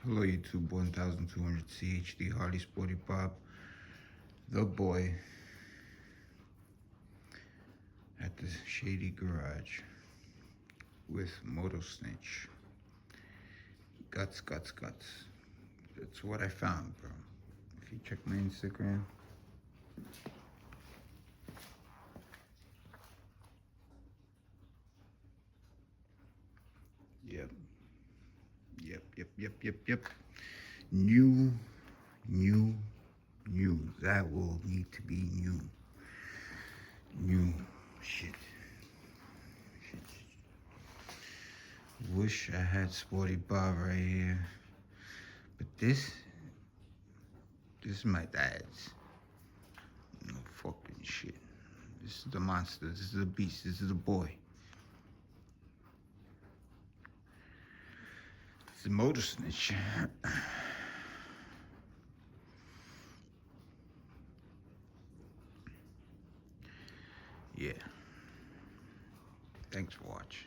Hello YouTube, 1200 CHD Harley Sporty Bob, the boy at the shady garage with Motosnitch. Guts. That's what I found, bro. If you check my Instagram, yep. New. That will need to be new. Shit. Wish I had Sporty Bob right here, but this is my dad's. No fucking shit. This is the monster. This is the beast. This is the boy. It's the Motosnitch. Yeah. Thanks for watching.